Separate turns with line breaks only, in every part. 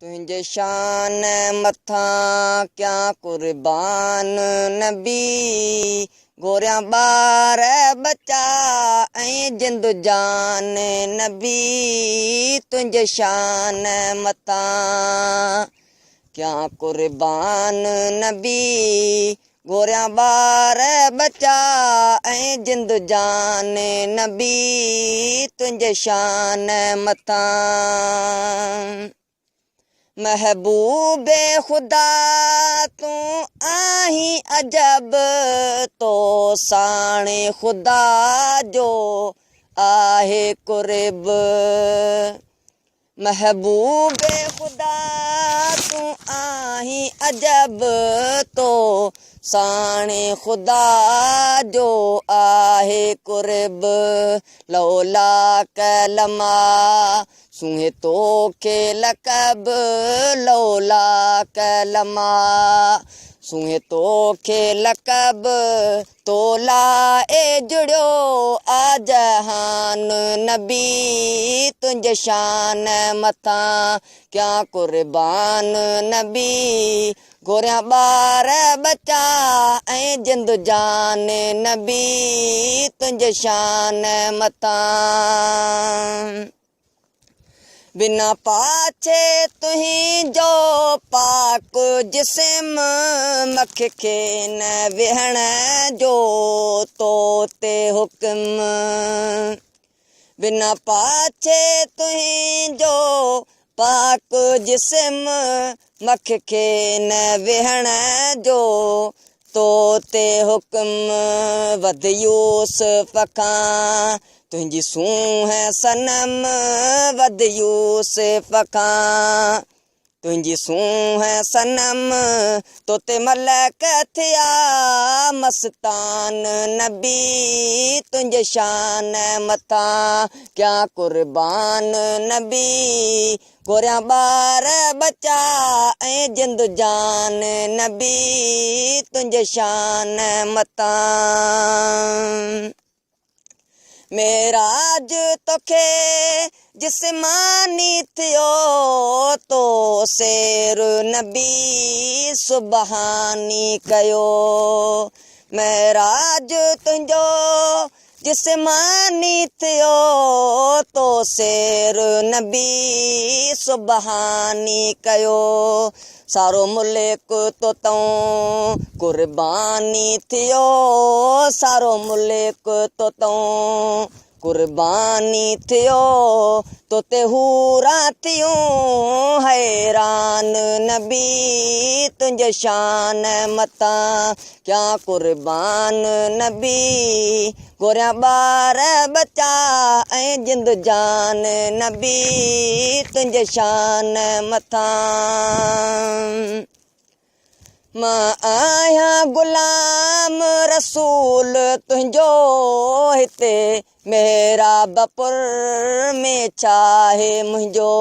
तुझे शान मथा क्या कुर्बान नबी गोरिया बार बचा ऐं जिंद जान नबी तुझे शान मथा क्या कुर्बान नबी गोरिया बार बचा ऐं जिंद जान नबी तुझे शान मथा महबूबे खुदा तू आही अजब तो साणे खुदा जो आहे कुर्ब महबूबे खुदा तू आही अजब तो साणे खुदा जो आहे कुर्ब लौला कलमा सुहे तो के लकब लौला कलमा सुहे तो के लकब तोला ए जुड़ो आ जहान नबी तुझे शान मथा क्या कुर्बान नबी गोरिया बार बचा ऐं जिंद जान नबी तुझे शान मथा बिना पाछे तुही जो पाक जिस्म मख खे न विहण जो तो ते हुक्म बिना पाछे तुही जो पाक जिस्म मख खे न विहण जो तो ते हुक्म वध यूसुफ खां तुझी सूह सनम वध यूसुफ खां तुझी सूह सनम तोते मलक थिया मस्तान नबी तुझे शान मथा क्या कुर्बान नबी गोरिया बार बचा ऐं जिंद जान नबी तुझे शान मथा मेराज तोखे जिस्मानी थियो तो शेर नबी सुबहानी कयो मेराज तुंहिंजो जिस्मानी थियो तो शेर नबी सुबहानी कयो सारो मुल्क तो तूं कुर्बानी थियो सारो मुल्क तो तूं कुर्बानी थियो तोते हूरा थियूं हैरान नबी तुझे शान मथा क्या कुर्बान नबी गोरिया बार बचा ऐं जिंद जान नबी तुझे शान मथा मां आया गुलाम रसूल तुझो हिते मेरा बपुर में चाहे मुझो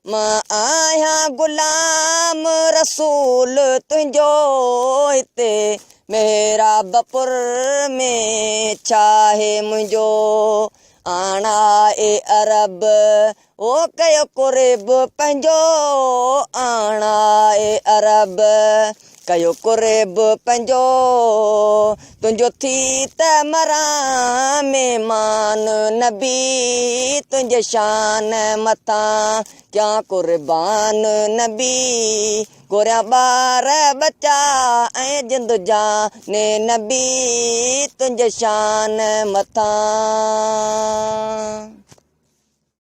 मां आया गुलाम रसूल तुझो हिते मेरा बपुर में चाहे मुझो आना ए अरब ओ कयो कुर्ब पंहिंजो आना ए अरब कयो कुर्ब पंहिंजो तुंहिंजो थी त मरां महिमान नबी तुंहिंजे शान मथा क्या कुर्बान नबी गोरिया बार बचा ऐं जिंद जान नबी तुंहिंजे शान मथा